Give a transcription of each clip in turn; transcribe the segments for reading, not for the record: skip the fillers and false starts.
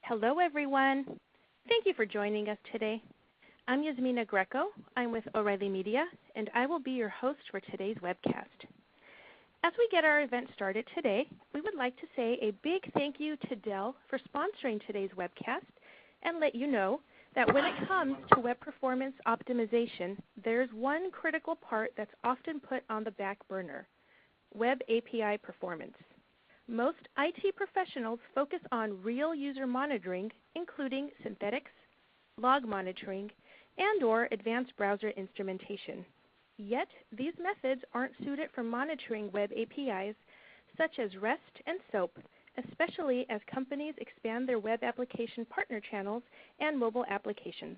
Hello, everyone. Thank you for joining us today. I'm Yasmina Greco. I'm with O'Reilly Media, and I will be your host for today's webcast. As we get our event started today, we would like to say a big thank you to Dell for sponsoring today's webcast and let you know that when it comes to web performance optimization, there's one critical part that's often put on the back burner: Web API performance. Most IT professionals focus on real user monitoring, including synthetics, log monitoring, and/or advanced browser instrumentation. Yet, these methods aren't suited for monitoring web APIs such as REST and SOAP, especially as companies expand their web application partner channels and mobile applications.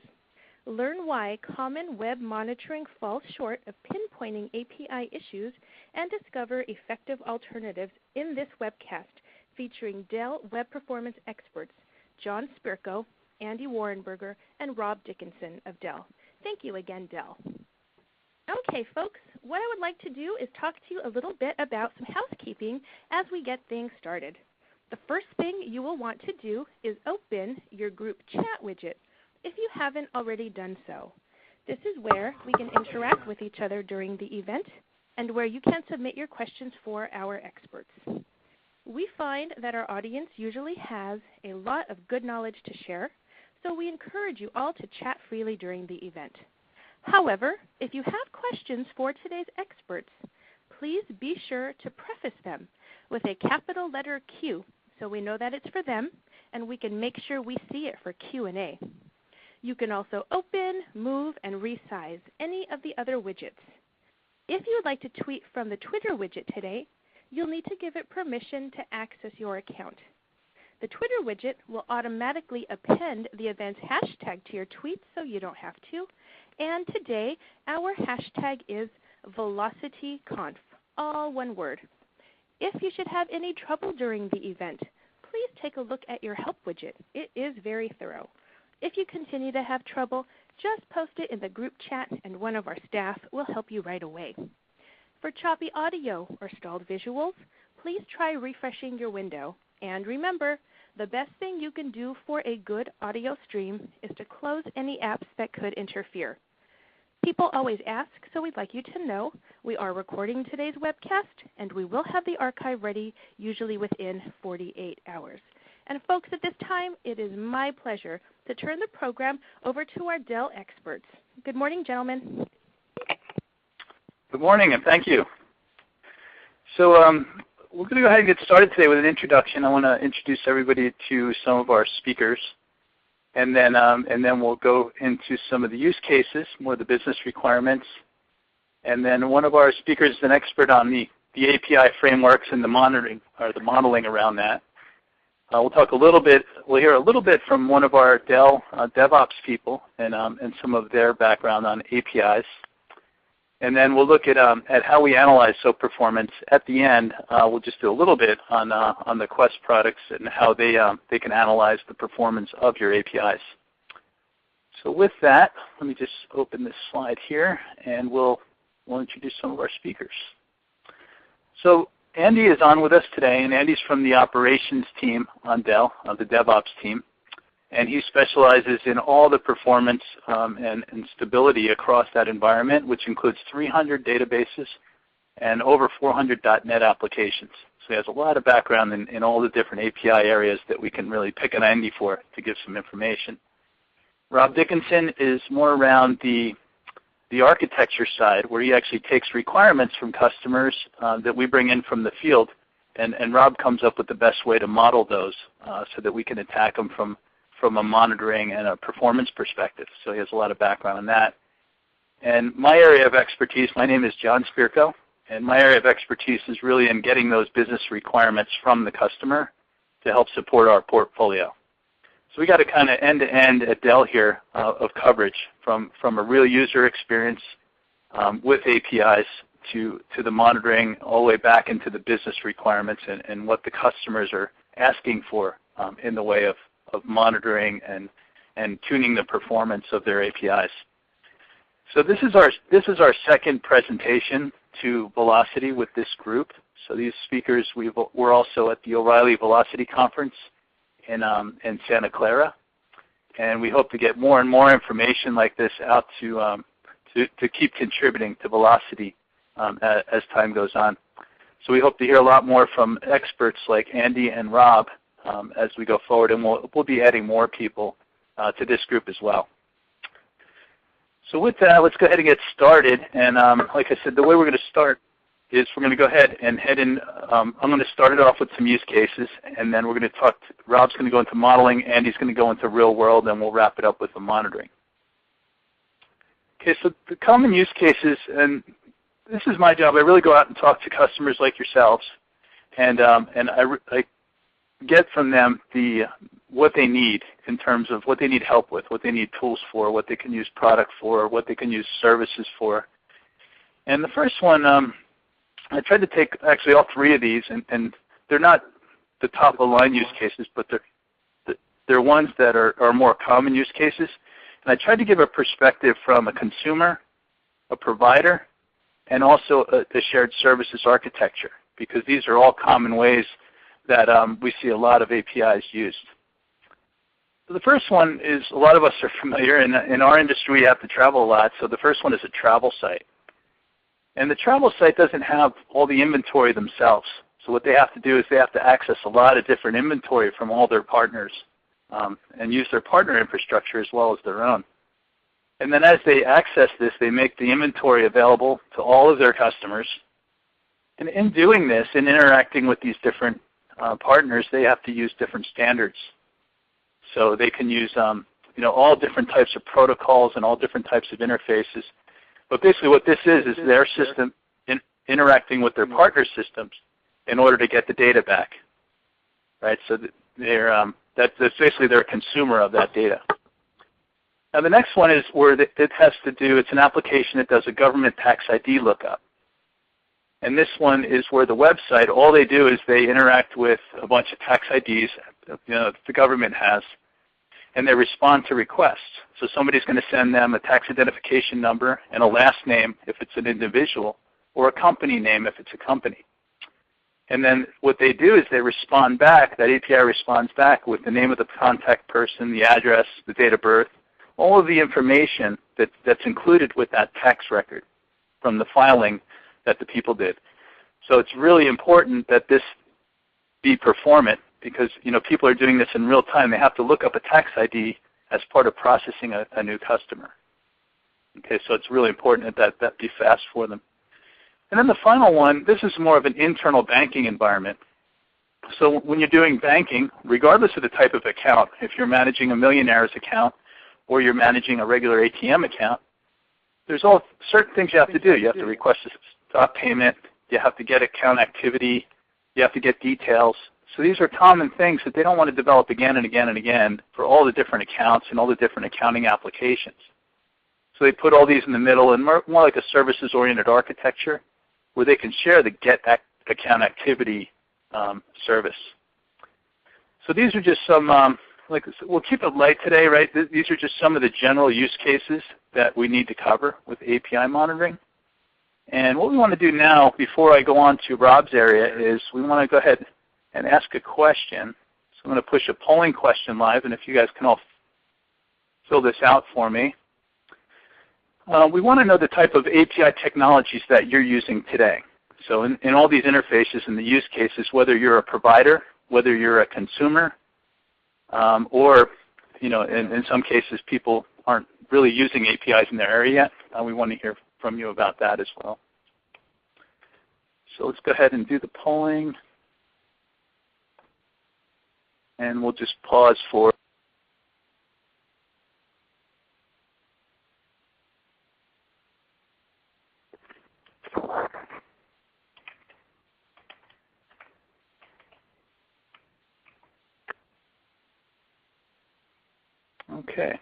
Learn why common web monitoring falls short of pinpointing API issues and discover effective alternatives in this webcast featuring Dell web performance experts John Spirko, Andy Wahrenberger, and Rob Dickinson of Dell. Thank you again, Dell. Okay, folks, what I would like to do is talk to you a little bit about some housekeeping as we get things started. The first thing you will want to do is open your group chat widget if you haven't already done so. This is where we can interact with each other during the event and where you can submit your questions for our experts. We find that our audience usually has a lot of good knowledge to share, so we encourage you all to chat freely during the event. However, if you have questions for today's experts, please be sure to preface them with a capital letter Q so we know that it's for them and we can make sure we see it for Q&A. You can also open, move, and resize any of the other widgets. If you would like to tweet from the Twitter widget today, you'll need to give it permission to access your account. The Twitter widget will automatically append the event's hashtag to your tweets so you don't have to. And today, our hashtag is VelocityConf, all one word. If you should have any trouble during the event, please take a look at your help widget. It is very thorough. If you continue to have trouble, just post it in the group chat and one of our staff will help you right away. For choppy audio or stalled visuals, please try refreshing your window. And remember, the best thing you can do for a good audio stream is to close any apps that could interfere. People always ask, so we'd like you to know we are recording today's webcast and we will have the archive ready usually within 48 hours. And folks, at this time, it is my pleasure to turn the program over to our Dell experts. Good morning, gentlemen. Good morning, and thank you. So we're going to go ahead and get started today with an introduction. I want to introduce everybody to some of our speakers, and then we'll go into some of the use cases, more of the business requirements, and then one of our speakers is an expert on the API frameworks and the monitoring or the modeling around that. We'll hear a little bit from one of our Dell DevOps people and some of their background on APIs. And then we'll look at how we analyze SOAP performance. At the end, we'll just do a little bit on the Quest products and how they can analyze the performance of your APIs. So with that, let me just open this slide here, and we'll introduce some of our speakers. So Andy is on with us today, and Andy's from the operations team on Dell, the DevOps team, and he specializes in all the performance and stability across that environment, which includes 300 databases and over 400 .NET applications. So he has a lot of background in all the different API areas that we can really pick on Andy for to give some information. Rob Dickinson is more around the architecture side, where he actually takes requirements from customers that we bring in from the field, and Rob comes up with the best way to model those so that we can attack them from a monitoring and a performance perspective. So he has a lot of background in that. And my area of expertise, my name is John Spirko, and my area of expertise is really in getting those business requirements from the customer to help support our portfolio. So we got a kind of end-to-end at Dell here of coverage from a real user experience with APIs to the monitoring all the way back into the business requirements and what the customers are asking for in the way of monitoring and tuning the performance of their APIs. So this is our second presentation to Velocity with this group. So these speakers, we're also at the O'Reilly Velocity Conference in Santa Clara. And we hope to get more and more information like this out to keep contributing to velocity as time goes on. So we hope to hear a lot more from experts like Andy and Rob as we go forward, and we'll be adding more people to this group as well. So with that, let's go ahead and get started. And like I said, the way we're going to start is we're going to go ahead and head in. I'm going to start it off with some use cases, and then we're going to talk. Rob's going to go into modeling, Andy's going to go into real world, and we'll wrap it up with the monitoring. Okay, so the common use cases, and this is my job. I really go out and talk to customers like yourselves, and I get from them what they need in terms of what they need help with, what they need tools for, what they can use product for, what they can use services for. And the first one, I tried to take actually all three of these, and they're not the top of the line use cases, but they're ones that are more common use cases. And I tried to give a perspective from a consumer, a provider, and also a shared services architecture, because these are all common ways that we see a lot of APIs used. So the first one is, a lot of us are familiar. In our industry, we have to travel a lot, so the first one is a travel site. And the travel site doesn't have all the inventory themselves. So what they have to do is they have to access a lot of different inventory from all their partners and use their partner infrastructure as well as their own. And then as they access this, they make the inventory available to all of their customers. And in doing this, in interacting with these different partners, they have to use different standards. So they can use all different types of protocols and all different types of interfaces. But basically what this is their system interacting with their partner systems in order to get the data back. Right? So that's basically they're a consumer of that data. Now the next one is where it has to do, it's an application that does a government tax ID lookup. And this one is where the website, all they do is they interact with a bunch of tax IDs the government has, and they respond to requests. So somebody's going to send them a tax identification number and a last name if it's an individual, or a company name if it's a company. And then what they do is they respond back, that API responds back with the name of the contact person, the address, the date of birth, all of the information that's included with that tax record from the filing that the people did. So it's really important that this be performant, because people are doing this in real time. They have to look up a tax ID as part of processing a new customer. Okay, so it's really important that be fast for them. And then the final one, this is more of an internal banking environment. So when you're doing banking, regardless of the type of account, if you're managing a millionaire's account or you're managing a regular ATM account, there's all certain things you have to do. You have to request a stop payment. You have to get account activity. You have to get details. So these are common things that they don't want to develop again and again and again for all the different accounts and all the different accounting applications. So they put all these in the middle and more like a services-oriented architecture where they can share the get account activity service. So these are just some, we'll keep it light today, right? These are just some of the general use cases that we need to cover with API monitoring. And what we want to do now, before I go on to Rob's area, is we want to go ahead and ask a question. So I'm going to push a polling question live, and if you guys can all fill this out for me. We want to know the type of API technologies that you're using today. So in all these interfaces and the use cases, whether you're a provider, whether you're a consumer, or in some cases people aren't really using APIs in their area yet, we want to hear from you about that as well. So let's go ahead and do the polling. And we'll just pause for okay.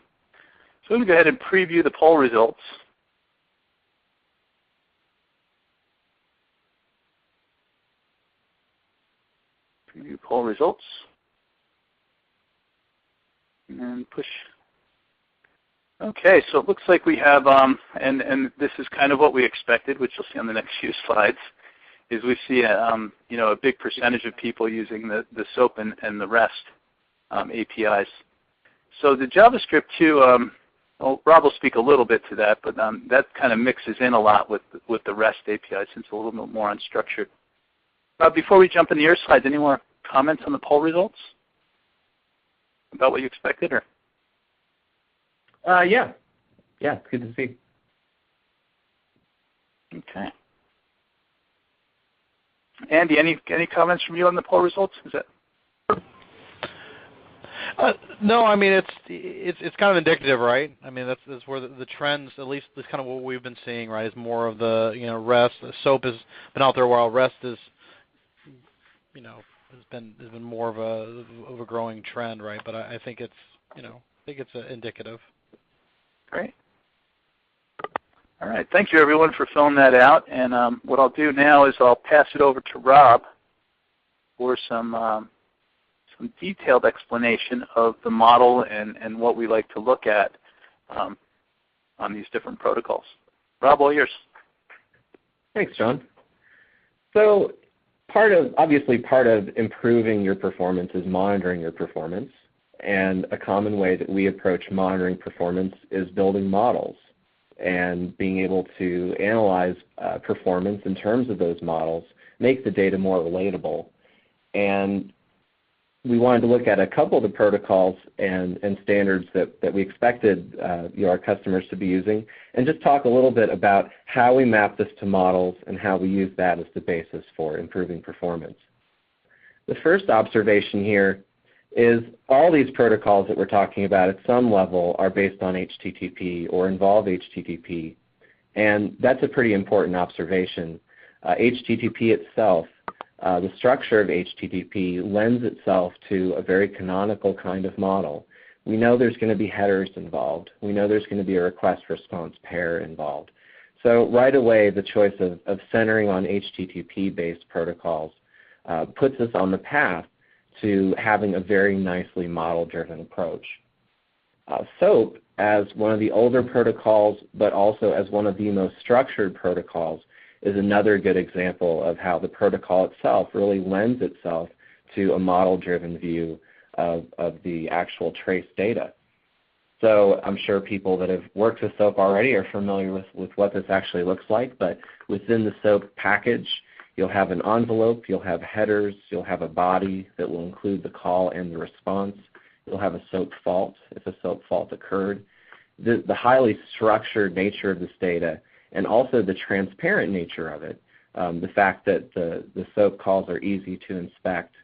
So I'm going to go ahead and preview the poll results. Preview poll results. And push. Okay, so it looks like we have, and this is kind of what we expected, which you'll see on the next few slides, is we see a big percentage of people using the SOAP and the REST APIs. So the JavaScript too, well, Rob will speak a little bit to that, but that kind of mixes in a lot with the REST API since it's a little bit more unstructured. Before we jump into your slides, any more comments on the poll results about what you expected? Or? Yeah, it's good to see. Okay. Andy, any comments from you on the poll results? Is that? No, I mean it's kind of indicative, right? I mean that's where the trends, at least that's kind of what we've been seeing, right? Is more of the REST. SOAP has been out there a while. REST is has been more of a growing trend, right? But I think it's indicative. Great. All right, thank you everyone for filling that out. And what I'll do now is I'll pass it over to Rob for some detailed explanation of the model and what we like to look at on these different protocols. Rob, all yours. Thanks, John. So obviously part of improving your performance is monitoring your performance. And a common way that we approach monitoring performance is building models and being able to analyze performance in terms of those models, make the data more relatable. And we wanted to look at a couple of the protocols and standards that we expected our customers to be using, and just talk a little bit about how we map this to models and how we use that as the basis for improving performance. The first observation here is all these protocols that we're talking about at some level are based on HTTP or involve HTTP, and that's a pretty important observation. HTTP itself, the structure of HTTP lends itself to a very canonical kind of model. We know there's going to be headers involved. We know there's going to be a request-response pair involved. So right away, the choice of centering on HTTP-based protocols puts us on the path to having a very nicely model-driven approach. SOAP, as one of the older protocols, but also as one of the most structured protocols, is another good example of how the protocol itself really lends itself to a model-driven view of the actual trace data. So I'm sure people that have worked with SOAP already are familiar with what this actually looks like, but within the SOAP package, you'll have an envelope, you'll have headers, you'll have a body that will include the call and the response. You'll have a SOAP fault if a SOAP fault occurred. The highly structured nature of this data, and also the transparent nature of it, the fact that the SOAP calls are easy to inspect,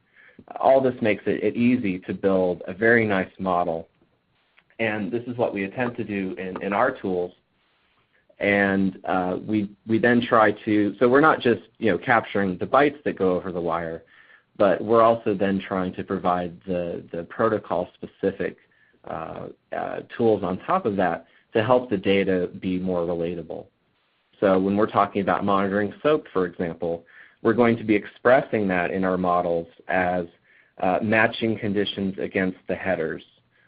all this makes it easy to build a very nice model. And this is what we attempt to do in our tools. And we then try to, so we're not just capturing the bytes that go over the wire, but we're also then trying to provide the protocol-specific tools on top of that to help the data be more relatable. So when we're talking about monitoring SOAP, for example, we're going to be expressing that in our models as matching conditions against the headers,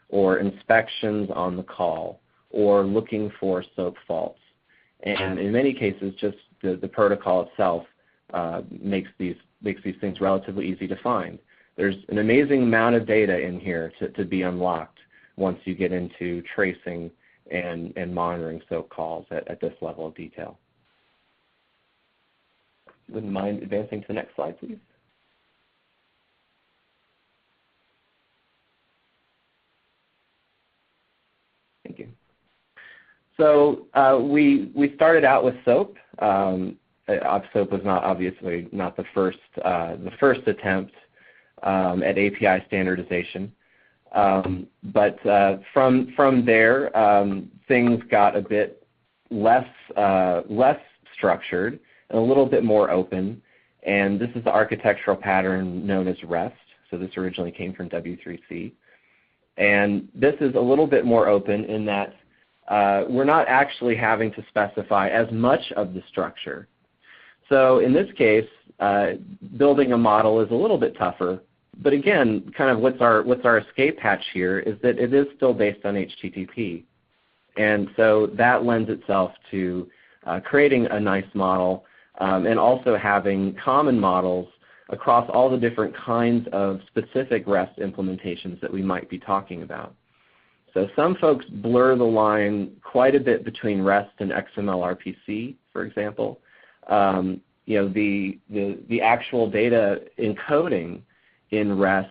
or inspections on the call, or looking for SOAP faults. And in many cases, just the protocol itself makes these things relatively easy to find. There's an amazing amount of data in here to be unlocked once you get into tracing and monitoring SOAP calls at this level of detail. Wouldn't mind advancing to the next slide, please. Thank you. So we started out with SOAP. SOAP was obviously not the first attempt at API standardization. But from there, things got a bit less structured and a little bit more open. And this is the architectural pattern known as REST. So this originally came from W3C. And this is a little bit more open in that we're not actually having to specify as much of the structure. So in this case, building a model is a little bit tougher. But again, kind of what's our escape hatch here is that it is still based on HTTP. And so that lends itself to creating a nice model and also having common models across all the different kinds of specific REST implementations that we might be talking about. So some folks blur the line quite a bit between REST and XML RPC, for example. The actual data encoding in REST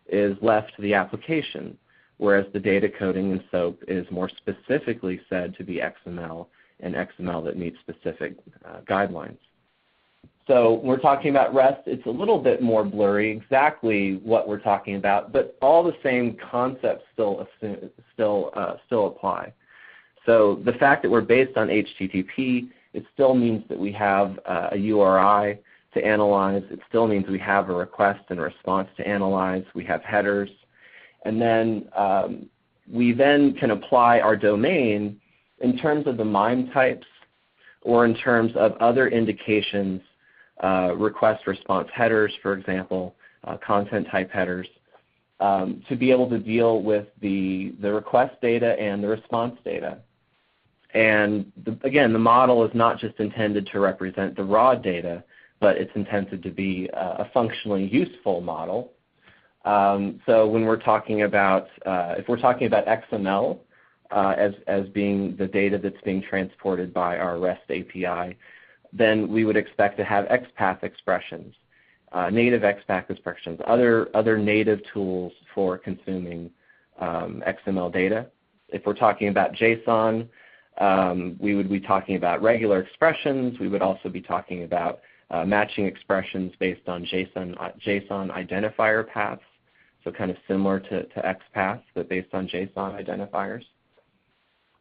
is left to the application, whereas the data coding in SOAP is more specifically said to be XML, and XML that meets specific guidelines. So when we're talking about REST, it's a little bit more blurry exactly what we're talking about, but all the same concepts still apply. So the fact that we're based on HTTP, it still means that we have a URI to analyze. It still means we have a request and a response to analyze. We have headers. And then we then can apply our domain in terms of the MIME types or in terms of other indications, request response headers, for example, content type headers, to be able to deal with the request data and the response data. And again, the model is not just intended to represent the raw data, but it's intended to be a functionally useful model. So when we're talking about, if we're talking about XML as being the data that's being transported by our REST API, then we would expect to have XPath expressions, native XPath expressions, other native tools for consuming XML data. If we're talking about JSON, we would be talking about regular expressions. We would also be talking about matching expressions based on JSON identifier paths, so kind of similar to XPath, but based on JSON identifiers.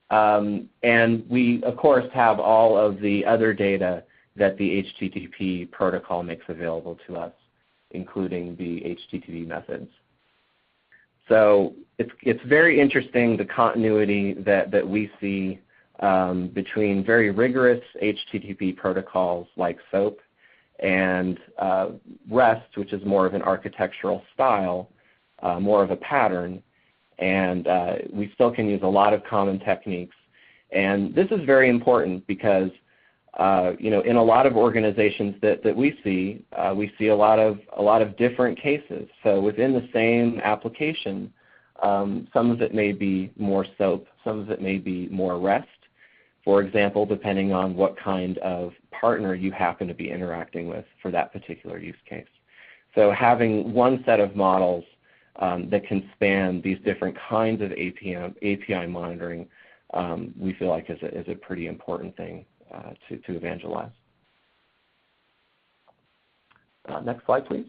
And we, of course, have all of the other data that the HTTP protocol makes available to us, including the HTTP methods. So it's very interesting, the continuity that we see between very rigorous HTTP protocols like SOAP and REST, which is more of an architectural style, more of a pattern. And we still can use a lot of common techniques. And this is very important because in a lot of organizations that we see a lot of different cases. So within the same application, some of it may be more SOAP, some of it may be more REST, for example, depending on what kind of partner you happen to be interacting with for that particular use case. So having one set of models that can span these different kinds of API monitoring, we feel like is a pretty important thing to evangelize. Next slide, please.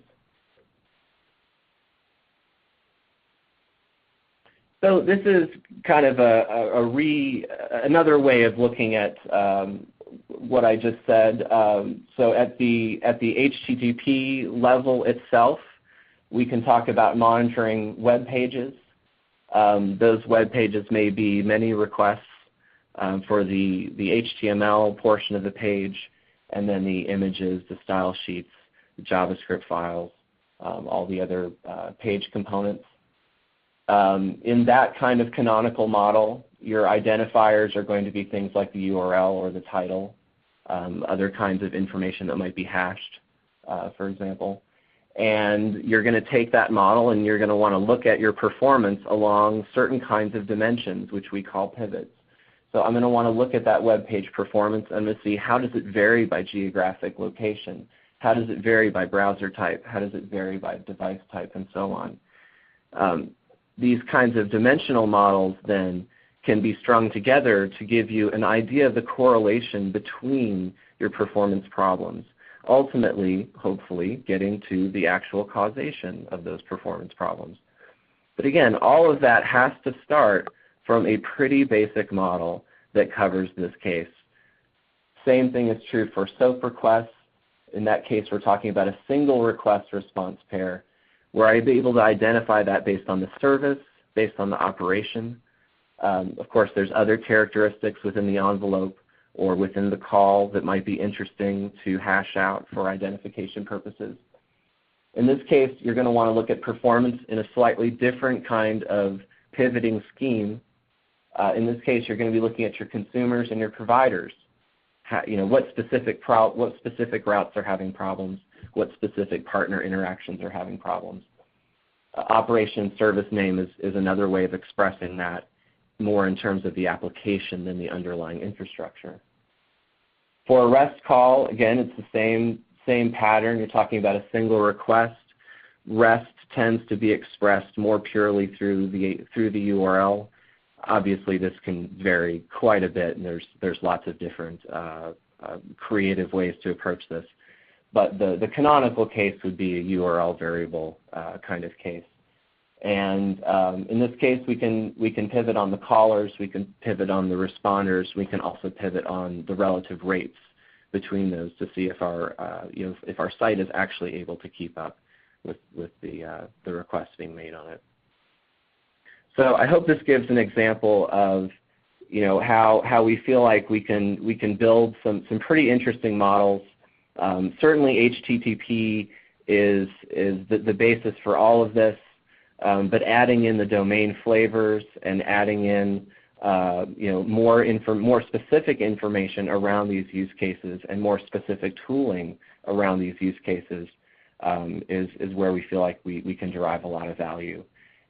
So this is kind of another way of looking at what I just said. So at the HTTP level itself, we can talk about monitoring web pages. Those web pages may be many requests for the HTML portion of the page, and then the images, the style sheets, the JavaScript files, all the other page components. In that kind of canonical model, your identifiers are going to be things like the URL or the title, other kinds of information that might be hashed, for example. And you're going to take that model and you're going to want to look at your performance along certain kinds of dimensions, which we call pivots. So I'm going to want to look at that web page performance. I'm going to see how does it vary by geographic location, how does it vary by browser type, how does it vary by device type, and so on. These kinds of dimensional models then can be strung together to give you an idea of the correlation between your performance problems, ultimately, hopefully, getting to the actual causation of those performance problems. But again, all of that has to start from a pretty basic model that covers this case. Same thing is true for SOAP requests. In that case, we're talking about a single request response pair where I'm able to identify that based on the service, based on the operation. Of course, there's other characteristics within the envelope or within the call that might be interesting to hash out for identification purposes. In this case, you're going to want to look at performance in a slightly different kind of pivoting scheme. In this case, you're going to be looking at your consumers and your providers. What specific routes are having problems, what specific partner interactions are having problems. Operation service name is another way of expressing that, more in terms of the application than the underlying infrastructure. For a REST call, again, it's the same pattern. You're talking about a single request. REST tends to be expressed more purely through the URL. Obviously, this can vary quite a bit, and there's lots of different creative ways to approach this. But the canonical case would be a URL variable kind of case. And in this case, we can pivot on the callers, we can pivot on the responders, we can also pivot on the relative rates between those to see if our if our site is actually able to keep up with the requests being made on it. So I hope this gives an example of how we feel like we can build some pretty interesting models. Certainly HTTP is the basis for all of this, but adding in the domain flavors and adding in more specific information around these use cases and more specific tooling around these use cases is where we feel like we can derive a lot of value.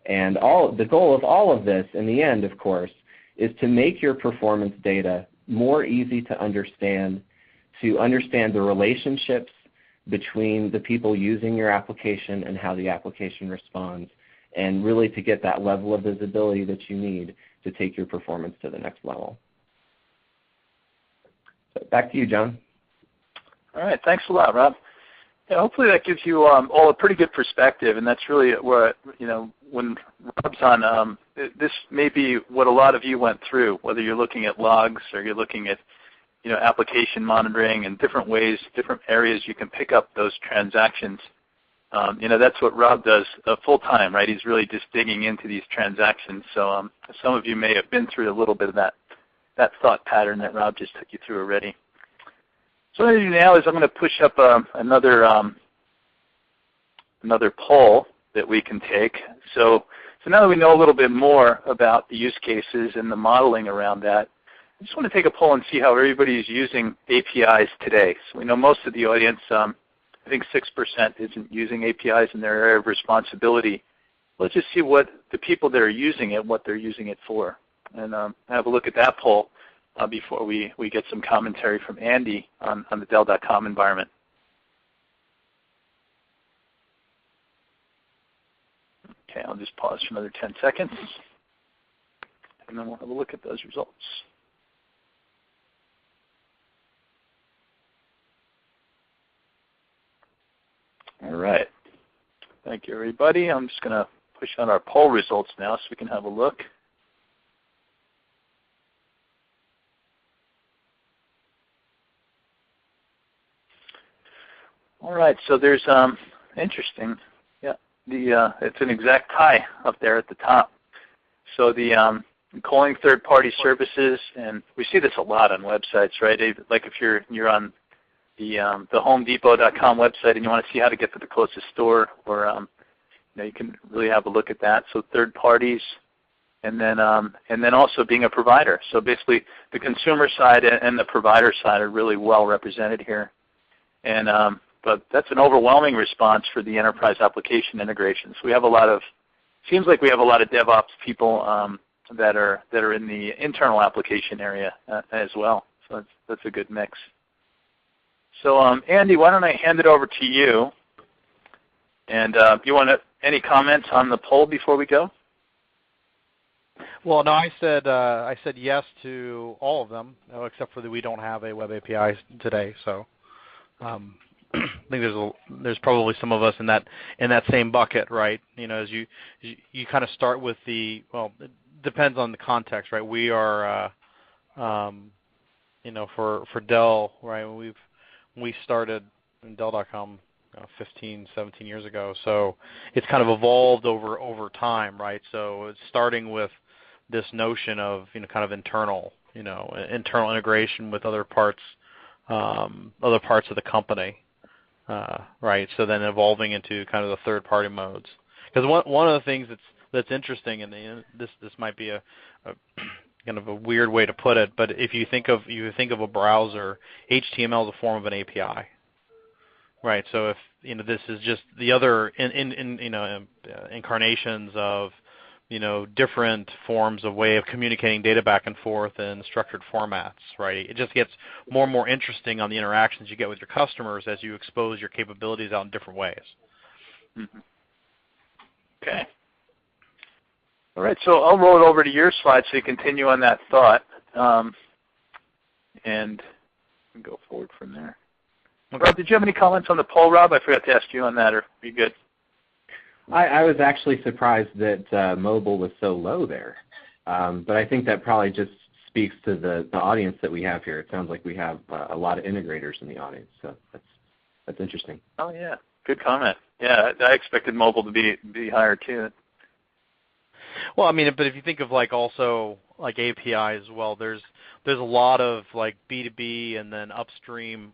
And the goal of all of this in the end, of course, is to make your performance data more easy to understand the relationships between the people using your application and how the application responds, and really to get that level of visibility that you need to take your performance to the next level. So back to you, John. All right, thanks a lot, Rob. Yeah, hopefully that gives you all a pretty good perspective, and that's really what, when Rob's on, this may be what a lot of you went through, whether you're looking at logs or you're looking at application monitoring and different ways, different areas you can pick up those transactions. That's what Rob does full time, right? He's really just digging into these transactions. So some of you may have been through a little bit of that thought pattern that Rob just took you through already. So what I'm going to do now is I'm going to push up another poll that we can take. So now that we know a little bit more about the use cases and the modeling around that, I just want to take a poll and see how everybody is using APIs today. So we know most of the audience, I think 6% isn't using APIs in their area of responsibility. Let's just see what the people that are using it, what they're using it for, and have a look at that poll before we get some commentary from Andy on the Dell.com environment. Okay, I'll just pause for another 10 seconds, and then we'll have a look at those results. All right. Thank you, everybody. I'm just going to push on our poll results now so we can have a look. All right, so there's interesting. Yeah, it's an exact tie up there at the top. So the calling third-party services, and we see this a lot on websites, right? Like if you're on the HomeDepot.com website and you want to see how to get to the closest store, or you can really have a look at that. So third parties, and then also being a provider. So basically, the consumer side and the provider side are really well represented here. And but that's an overwhelming response for the enterprise application integrations. We have seems like we have a lot of DevOps people that are in the internal application area as well. So that's a good mix. So Andy, why don't I hand it over to you? And you want any comments on the poll before we go? Well, no, I said yes to all of them, except for that we don't have a web API today. So I think there's probably some of us in that same bucket, right? As you kind of start with it depends on the context, right? We are, for Dell, right? We started in Dell.com 15, 17 years ago, so it's kind of evolved over time, right? So it's starting with this notion of kind of internal integration with other parts of the company, right? So then evolving into kind of the third-party modes. Because one of the things that's interesting, and this might be a kind of a weird way to put it, but if you think of a browser, HTML is a form of an API, right? So if this is just the other incarnations of different forms of way of communicating data back and forth in structured formats, right? It just gets more and more interesting on the interactions you get with your customers as you expose your capabilities out in different ways. Mm-hmm. Okay. All right, so I'll roll it over to your slide so you continue on that thought, and go forward from there. Okay. Rob, did you have any comments on the poll, Rob? I forgot to ask you on that, or are you good? I was actually surprised that mobile was so low there, but I think that probably just speaks to the audience that we have here. It sounds like we have a lot of integrators in the audience, so that's interesting. Oh yeah, good comment. Yeah, I expected mobile to be higher too. Well, I mean, but if you think of also API as well, there's a lot of B2B and then upstream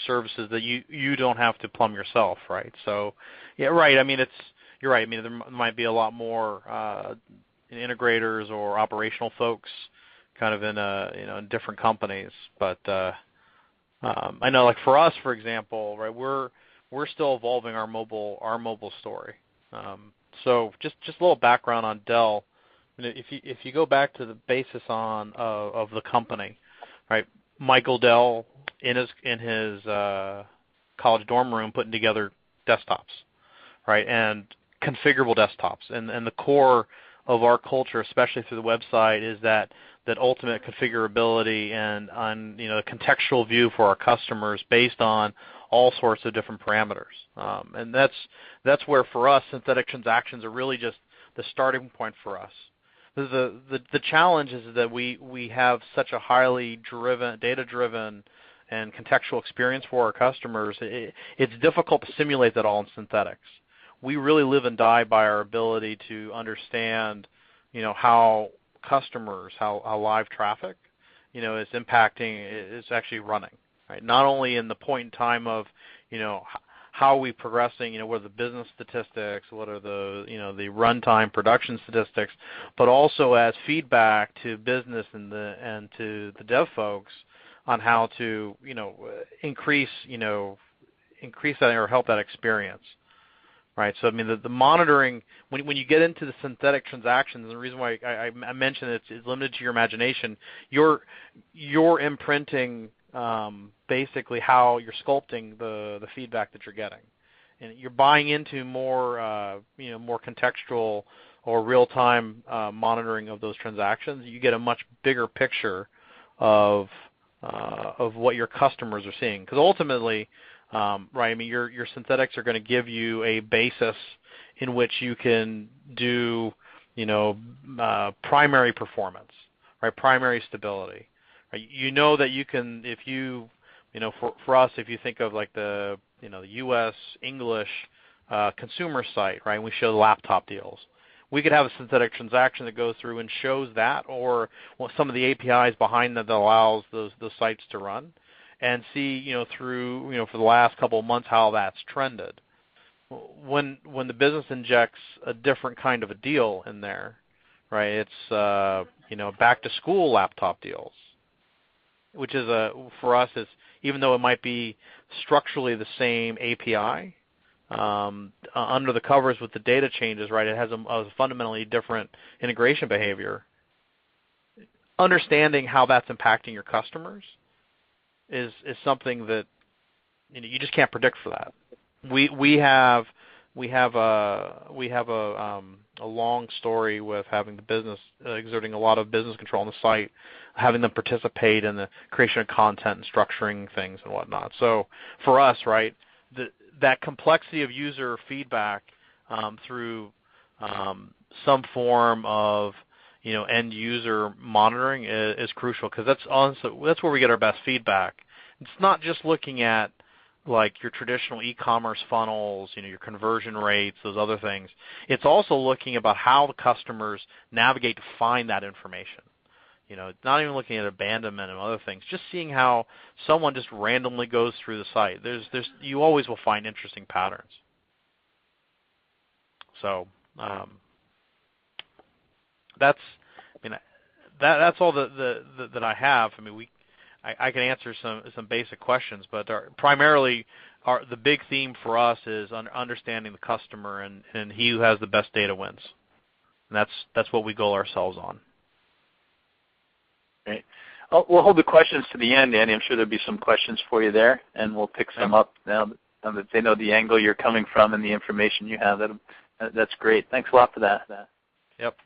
services that you don't have to plumb yourself, right? So, yeah, right. I mean, you're right. I mean, there might be a lot more integrators or operational folks kind of in in different companies, but I know for us, for example, right, we're still evolving our mobile story. So just a little background on Dell. If you go back to the basis of the company, right? Michael Dell in his college dorm room putting together desktops, right, and configurable desktops, and the core of our culture, especially through the website, is that ultimate configurability and on the contextual view for our customers based on all sorts of different parameters, and that's where for us synthetic transactions are really just the starting point for us. The challenge is that we have such a highly data-driven and contextual experience for our customers. It's difficult to simulate that all in synthetics. We really live and die by our ability to understand, how customers, how live traffic, is impacting, is actually running, right? Not only in the point in time of, how are we progressing, what are the business statistics, what are the, the runtime production statistics, but also as feedback to business and to the dev folks on how to, increase that or help that experience. Right, so I mean the monitoring, when you get into the synthetic transactions, and the reason why I mentioned it's limited to your imagination, you're imprinting basically how you're sculpting the feedback that you're getting, and you're buying into more more contextual or real-time monitoring of those transactions. You get a much bigger picture of what your customers are seeing, because ultimately. Right, I mean, your synthetics are going to give you a basis in which you can do, primary performance, right, primary stability. Right? That you can, if you, for us, if you think of the, the U.S. English consumer site, right, and we show the laptop deals. We could have a synthetic transaction that goes through and shows that, or some of the APIs behind that allows those sites to run. And see, through, for the last couple of months how that's trended. When the business injects a different kind of a deal in there, right? It's back to school laptop deals, which is for us is, even though it might be structurally the same API, under the covers with the data changes, right? It has a fundamentally different integration behavior. Understanding how that's impacting your customers is something that you just can't predict for that. We have a long story with having the business exerting a lot of business control on the site, having them participate in the creation of content and structuring things and whatnot. So for us, right, that complexity of user feedback through some form of end user monitoring is crucial, because that's where we get our best feedback. It's not just looking at your traditional e-commerce funnels, your conversion rates, those other things. It's also looking about how the customers navigate to find that information. Not even looking at abandonment and other things, just seeing how someone just randomly goes through the site. You always will find interesting patterns. So that's all that I have. I mean, I can answer some basic questions, but primarily the big theme for us is understanding the customer, and he who has the best data wins. And that's what we goal ourselves on. Great. We'll hold the questions to the end, Andy. I'm sure there'll be some questions for you there, and we'll pick some up now that they know the angle you're coming from and the information you have. That's great. Thanks a lot for that. Yep.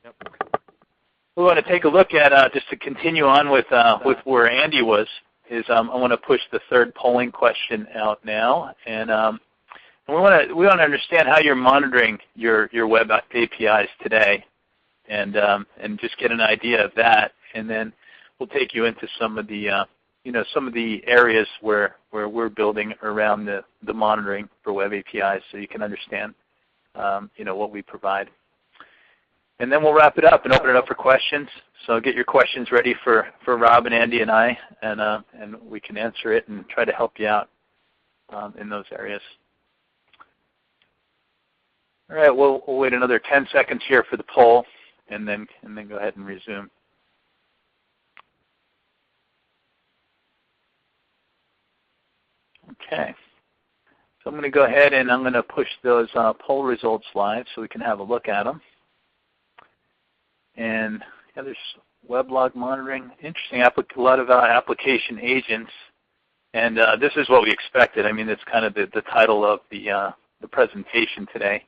We want to take a look at, just to continue on with where Andy was, is I want to push the third polling question out now, and we want to understand how you're monitoring your web APIs today, and just get an idea of that, and then we'll take you into some of the some of the areas where we're building around the monitoring for web APIs, so you can understand what we provide. And then we'll wrap it up and open it up for questions. So get your questions ready for Rob and Andy and I, and we can answer it and try to help you out in those areas. All right, we'll wait another 10 seconds here for the poll, and then go ahead and resume. Okay. So I'm going to go ahead and I'm going to push those poll results live so we can have a look at them. And there's weblog monitoring. Interesting, a lot of application agents. And this is what we expected. I mean, it's kind of the title of the presentation today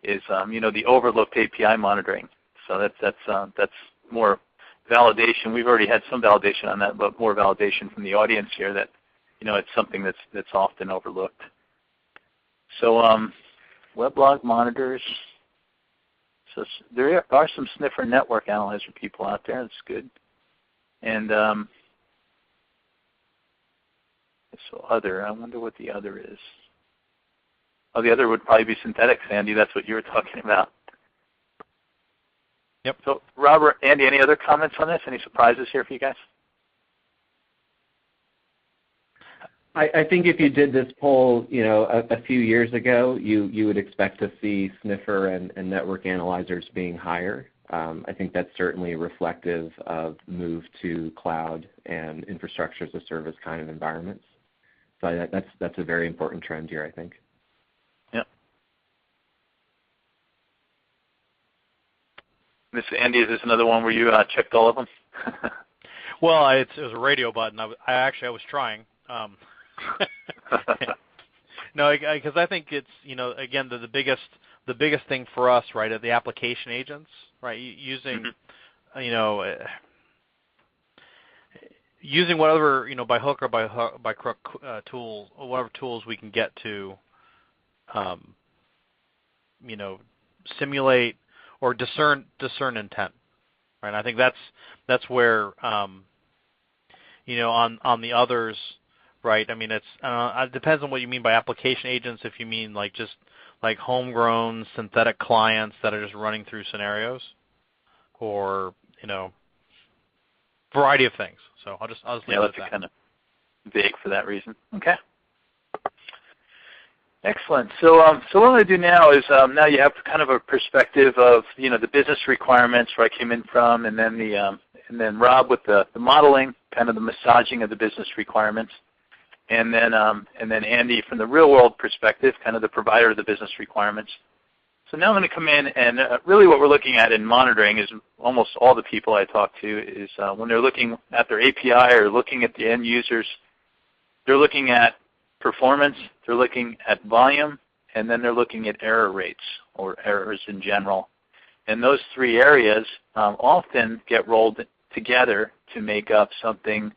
is, the overlooked API monitoring. So that's more validation. We've already had some validation on that, but more validation from the audience here that, it's something that's often overlooked. So weblog monitors. So there are some sniffer network analyzer people out there. That's good. And so other, I wonder what the other is. Oh, the other would probably be synthetics, Andy. That's what you were talking about. Yep. So Robert, Andy, any other comments on this? Any surprises here for you guys? I think if you did this poll, a few years ago, you would expect to see sniffer and network analyzers being higher. I think that's certainly reflective of move to cloud and infrastructure as a service kind of environments. So that's a very important trend here, I think. Yep. Andy, is this another one where you checked all of them? Well, it was a radio button. I was trying. No, because I think it's again the biggest thing for us, right, are the application agents, right? Using using whatever by hook or by crook tools, or whatever tools we can get to simulate or discern intent, right? And I think that's where on the others. Right. I mean, it depends on what you mean by application agents. If you mean just homegrown synthetic clients that are just running through scenarios, or variety of things. So I'll just leave it at that. That's kind of vague for that reason. Okay. Excellent. So what I'm going to do now is now you have kind of a perspective of the business requirements where I came in from, and then Rob with the modeling, kind of the massaging of the business requirements. And then Andy from the real-world perspective, kind of the provider of the business requirements. So now I'm going to come in, and really what we're looking at in monitoring is almost all the people I talk to is when they're looking at their API or looking at the end users, they're looking at performance, they're looking at volume, and then they're looking at error rates or errors in general. And those three areas often get rolled together to make up something,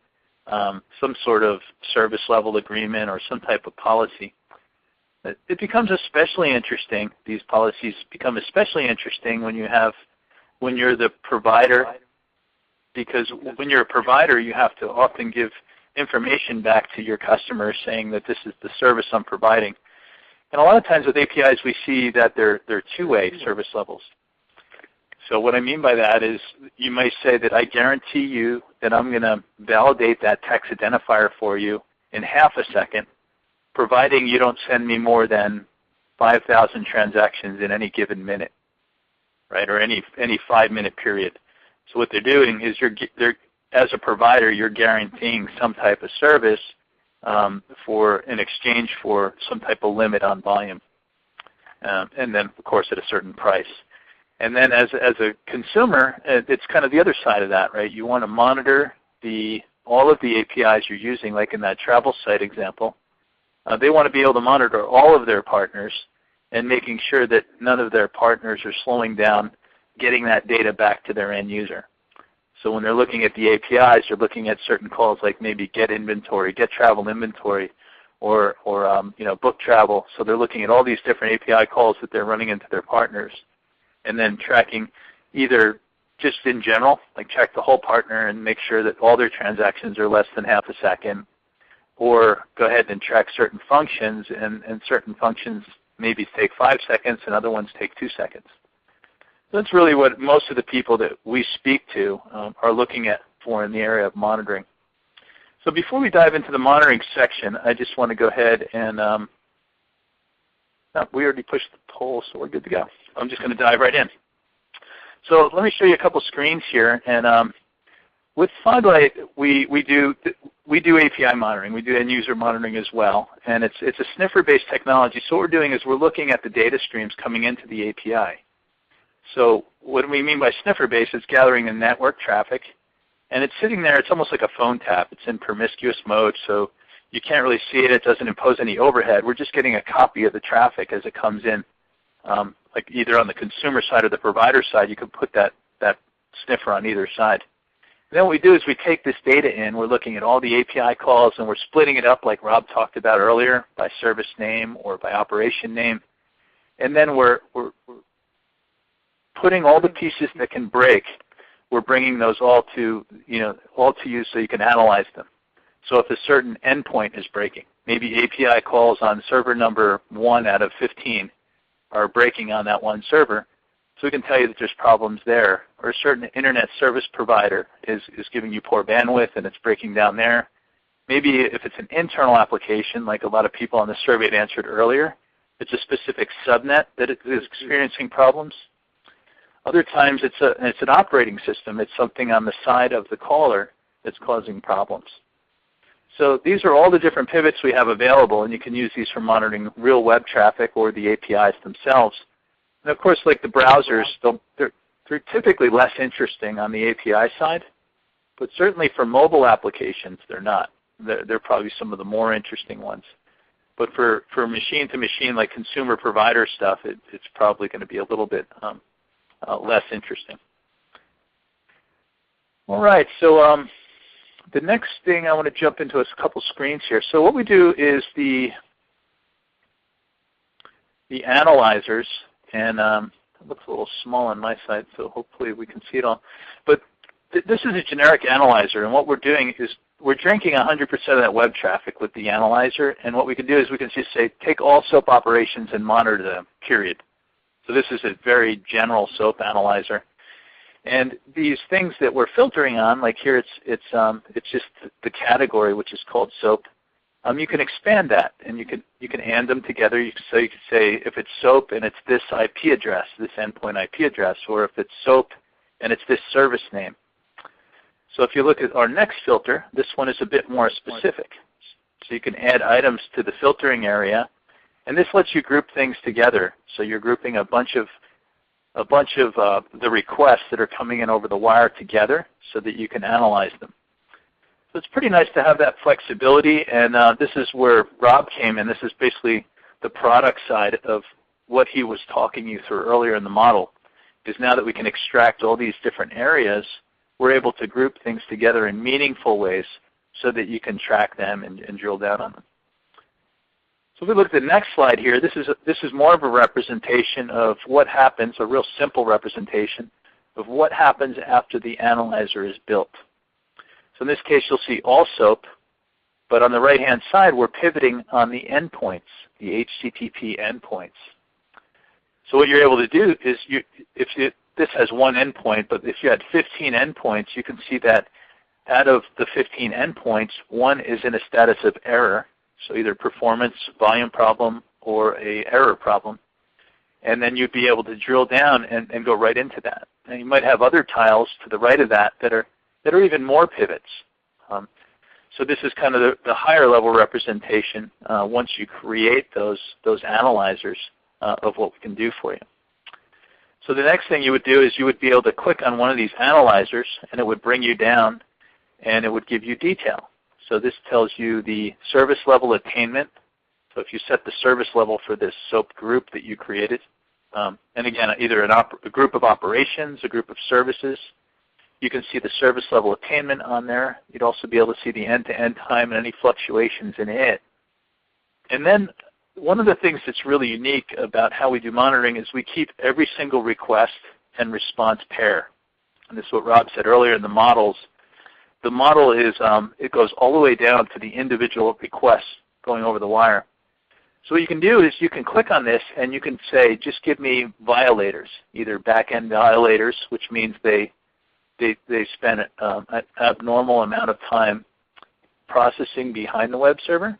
some sort of service level agreement or some type of policy. It becomes especially interesting, these policies become especially interesting when you're the provider, because when you're a provider you have to often give information back to your customers saying that this is the service I'm providing. And a lot of times with APIs we see that they're two-way service levels. So what I mean by that is you might say that I guarantee you that I'm going to validate that text identifier for you in half a second, providing you don't send me more than 5,000 transactions in any given minute, right, or any 5-minute period. So what they're doing is as a provider, you're guaranteeing some type of service in exchange for some type of limit on volume, and then of course at a certain price. And then as a consumer, it's kind of the other side of that, right? You want to monitor all of the APIs you're using, like in that travel site example. They want to be able to monitor all of their partners and making sure that none of their partners are slowing down getting that data back to their end user. So when they're looking at the APIs, they're looking at certain calls like maybe get inventory, get travel inventory, or book travel. So they're looking at all these different API calls that they're running into their partners, and then tracking either just in general, like track the whole partner and make sure that all their transactions are less than half a second, or go ahead and track certain functions, and certain functions maybe take 5 seconds and other ones take 2 seconds. That's really what most of the people that we speak to are looking at for in the area of monitoring. So before we dive into the monitoring section, I just want to go ahead and, we already pushed the poll, so we're good to go. I'm just going to dive right in. So let me show you a couple screens here. And with Foglight, we do API monitoring. We do end user monitoring as well. And it's a sniffer-based technology. So what we're doing is we're looking at the data streams coming into the API. So what we mean by sniffer-based is gathering the network traffic, and it's sitting there. It's almost like a phone tap. It's in promiscuous mode, so you can't really see it. It doesn't impose any overhead. We're just getting a copy of the traffic as it comes in. Like either on the consumer side or the provider side, you could put that sniffer on either side. And then what we do is we take this data in. We're looking at all the API calls, and we're splitting it up like Rob talked about earlier by service name or by operation name. And then we're putting all the pieces that can break. We're bringing those all to you so you can analyze them. So if a certain endpoint is breaking, maybe API calls on server number 1 out of 15 are breaking on that one server, so we can tell you that there's problems there. Or a certain internet service provider is giving you poor bandwidth and it's breaking down there. Maybe if it's an internal application, like a lot of people on the survey had answered earlier, it's a specific subnet that is experiencing problems. Other times it's an operating system. It's something on the side of the caller that's causing problems. So these are all the different pivots we have available, and you can use these for monitoring real web traffic or the APIs themselves. And of course, like the browsers, they're typically less interesting on the API side, but certainly for mobile applications, they're not. They're probably some of the more interesting ones. But for machine-to-machine, like consumer provider stuff, it's probably going to be a little bit less interesting. All right, so the next thing I want to jump into is a couple screens here. So what we do is the analyzers, and it looks a little small on my side, so hopefully we can see it all. But this is a generic analyzer, and what we're doing is we're drinking 100% of that web traffic with the analyzer, and what we can do is we can just say, take all SOAP operations and monitor them, period. So this is a very general SOAP analyzer. And these things that we're filtering on, like here it's just the category, which is called SOAP. You can expand that, and you can AND them together. So you could say if it's SOAP and it's this IP address, this endpoint IP address, or if it's SOAP and it's this service name. So if you look at our next filter, this one is a bit more specific. So you can add items to the filtering area, and this lets you group things together. So you're grouping a bunch of the requests that are coming in over the wire together so that you can analyze them. So it's pretty nice to have that flexibility, and this is where Rob came in. This is basically the product side of what he was talking you through earlier in the model, is now that we can extract all these different areas, we're able to group things together in meaningful ways so that you can track them and drill down on them. So if we look at the next slide here, this is more of a representation of what happens, a real simple representation of what happens after the analyzer is built. So in this case, you'll see all SOAP, but on the right-hand side, we're pivoting on the endpoints, the HTTP endpoints. So what you're able to do is, this has one endpoint, but if you had 15 endpoints, you can see that out of the 15 endpoints, one is in a status of error. So either performance, volume problem, or a error problem. And then you'd be able to drill down and go right into that. And you might have other tiles to the right of that that that are even more pivots. So this is kind of the higher level representation once you create those analyzers of what we can do for you. So the next thing you would do is you would be able to click on one of these analyzers, and it would bring you down, and it would give you detail. So this tells you the service level attainment. So if you set the service level for this SOAP group that you created, and again, either a group of operations, a group of services, you can see the service level attainment on there. You'd also be able to see the end-to-end time and any fluctuations in it. And then one of the things that's really unique about how we do monitoring is we keep every single request and response pair. And this is what Rob said earlier in the models. The model is, it goes all the way down to the individual requests going over the wire. So what you can do is you can click on this and you can say, just give me violators, either back-end violators, which means they spend an abnormal amount of time processing behind the web server,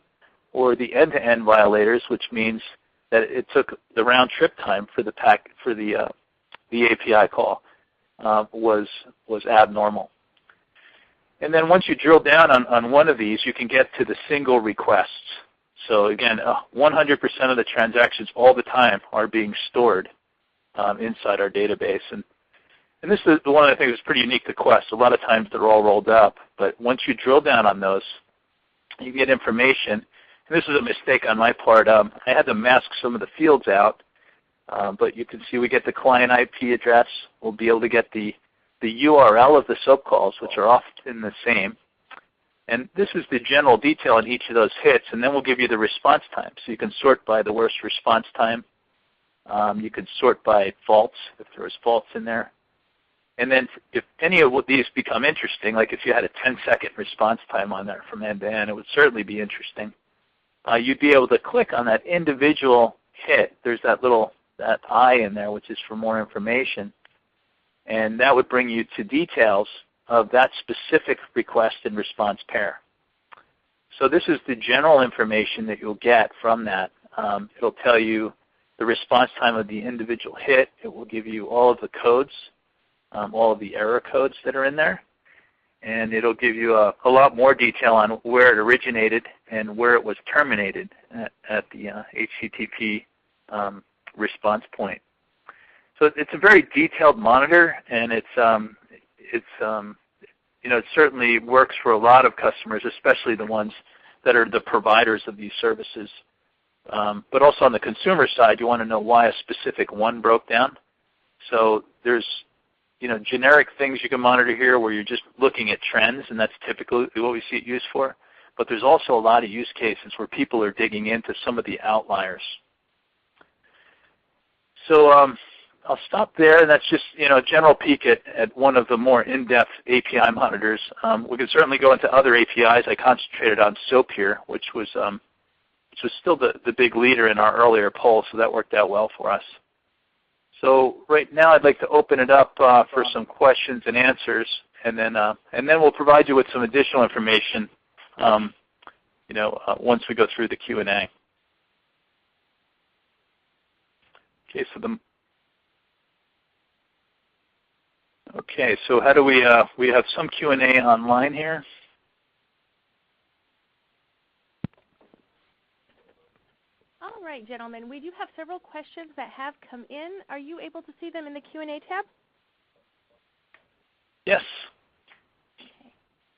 or the end-to-end violators, which means that it took the round-trip time for the API call was abnormal. And then once you drill down on one of these, you can get to the single requests. So again, 100% of the transactions all the time are being stored inside our database. And this is one of the things that's pretty unique to Quest. A lot of times they're all rolled up, but once you drill down on those, you get information. And this is a mistake on my part. I had to mask some of the fields out, but you can see we get the client IP address. We'll be able to get the URL of the SOAP calls, which are often the same. And this is the general detail in each of those hits, and then we'll give you the response time. So you can sort by the worst response time. You can sort by faults, if there was faults in there. And then if any of these become interesting, like if you had a 10-second response time on there from end to end, it would certainly be interesting. You'd be able to click on that individual hit. There's that eye in there, which is for more information. And that would bring you to details of that specific request and response pair. So this is the general information that you'll get from that. It'll tell you the response time of the individual hit. It will give you all of the codes, all of the error codes that are in there. And it'll give you a lot more detail on where it originated and where it was terminated at the HTTP response point. So it's a very detailed monitor, and it certainly works for a lot of customers, especially the ones that are the providers of these services. But also on the consumer side, you want to know why a specific one broke down. So there's generic things you can monitor here where you're just looking at trends, and that's typically what we see it used for. But there's also a lot of use cases where people are digging into some of the outliers. So I'll stop there, and that's just a general peek at one of the more in-depth API monitors. We can certainly go into other APIs. I concentrated on SOAP here, which was still the big leader in our earlier poll, so that worked out well for us. So right now I'd like to open it up for some questions and answers, and then we'll provide you with some additional information once we go through the Q&A. Okay, so how do we have some Q&A online here. All right, gentlemen, we do have several questions that have come in. Are you able to see them in the Q&A tab? Yes. Okay.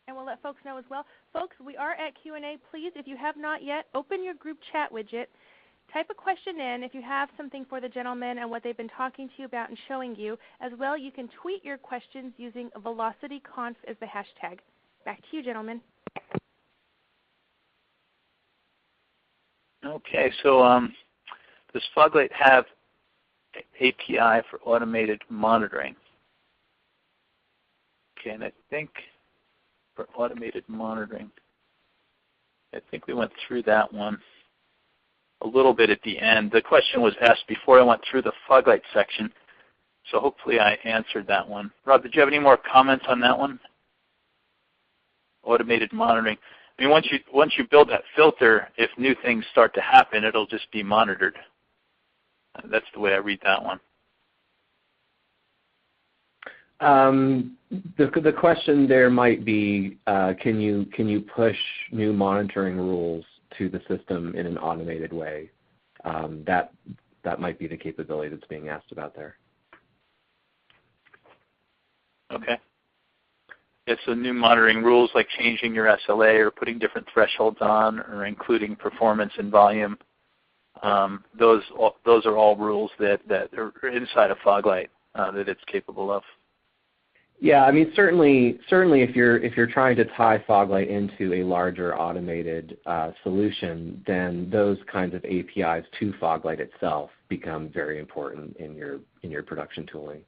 And we'll let folks know as well. Folks, we are at Q&A. Please, if you have not yet, open your group chat widget. Type a question in if you have something for the gentleman and what they've been talking to you about and showing you. As well, you can tweet your questions using VelocityConf as the hashtag. Back to you, gentlemen. Okay, so does Foglight have API for automated monitoring? Okay, and I think for automated monitoring, I think we went through that one a little bit at the end. The question was asked before I went through the Foglight section, so hopefully I answered that one. Rob, did you have any more comments on that one? Automated monitoring. I mean, once you build that filter, if new things start to happen, it'll just be monitored. That's the way I read that one. The question there might be, can you push new monitoring rules to the system in an automated way? That might be the capability that's being asked about there. Okay. Yeah, so new monitoring rules like changing your SLA or putting different thresholds on or including performance and volume. Those are all rules that are inside of Foglight that it's capable of. Yeah, I mean certainly if you're trying to tie Foglight into a larger automated solution, then those kinds of APIs to Foglight itself become very important in your production tooling.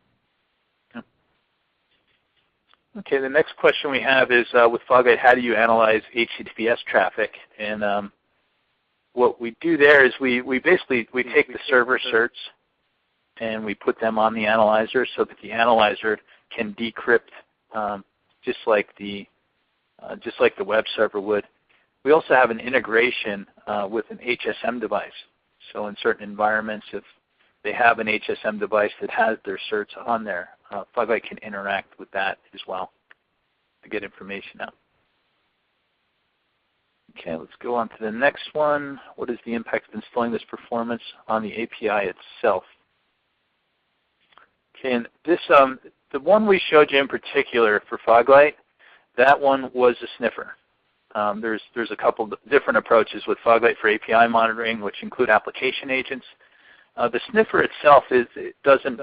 Okay, the next question we have is with Foglight, how do you analyze HTTPS traffic? And what we do there is we take the server certs and we put them on the analyzer so that the analyzer can decrypt just like the web server would. We also have an integration with an HSM device. So in certain environments, if they have an HSM device that has their certs on there, Foglight can interact with that as well to get information out. Okay, let's go on to the next one. What is the impact of installing this performance on the API itself? Okay, and this, the one we showed you in particular for Foglight, that one was a sniffer. There's a couple different approaches with Foglight for API monitoring, which include application agents. The sniffer itself it doesn't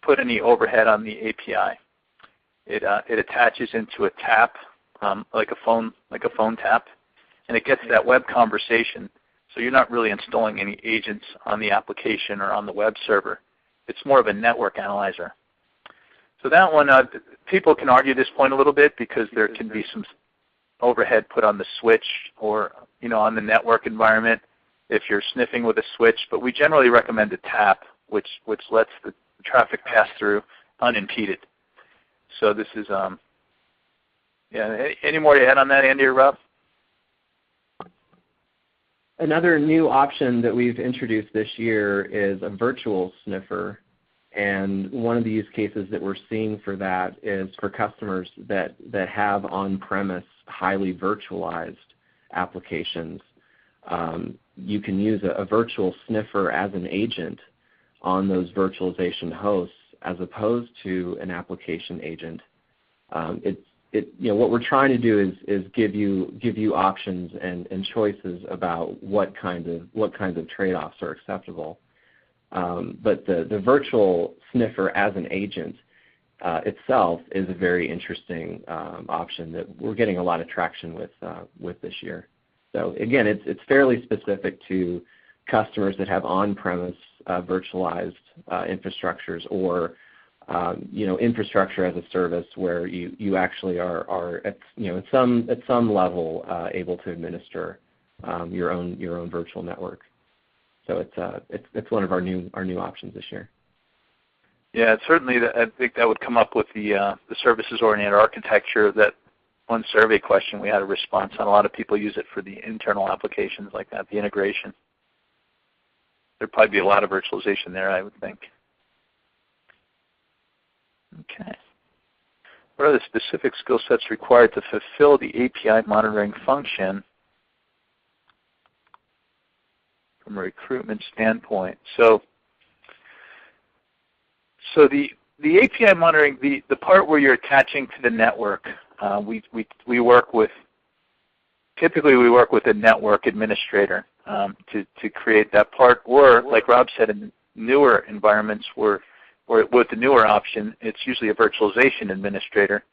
put any overhead on the API. It attaches into a tap, like a phone tap, and it gets that web conversation. So you're not really installing any agents on the application or on the web server. It's more of a network analyzer. So that one, people can argue this point a little bit because there can be some overhead put on the switch or on the network environment if you're sniffing with a switch. But we generally recommend a tap, which lets the traffic pass through unimpeded. So this is, any more to add on that, Andy or Rob? Another new option that we've introduced this year is a virtual sniffer. And one of the use cases that we're seeing for that is for customers that have on-premise highly virtualized applications. You can use a virtual sniffer as an agent on those virtualization hosts as opposed to an application agent. What we're trying to do is give you options and choices about what kinds of trade-offs are acceptable. But the virtual sniffer as an agent itself is a very interesting option that we're getting a lot of traction with this year. So again, it's fairly specific to customers that have on-premise virtualized infrastructures or infrastructure as a service where you actually are at some level able to administer your own virtual network. So it's one of our new options this year. Yeah, certainly. I think that would come up with the services-oriented architecture. That one survey question we had a response on. A lot of people use it for the internal applications like that, the integration. There'd probably be a lot of virtualization there, I would think. Okay. What are the specific skill sets required to fulfill the API monitoring function from a recruitment standpoint? So the API monitoring, the part where you're attaching to the network, we work with, typically we work with a network administrator to create that part, or like Rob said, in newer environments where with the newer option, it's usually a virtualization administrator.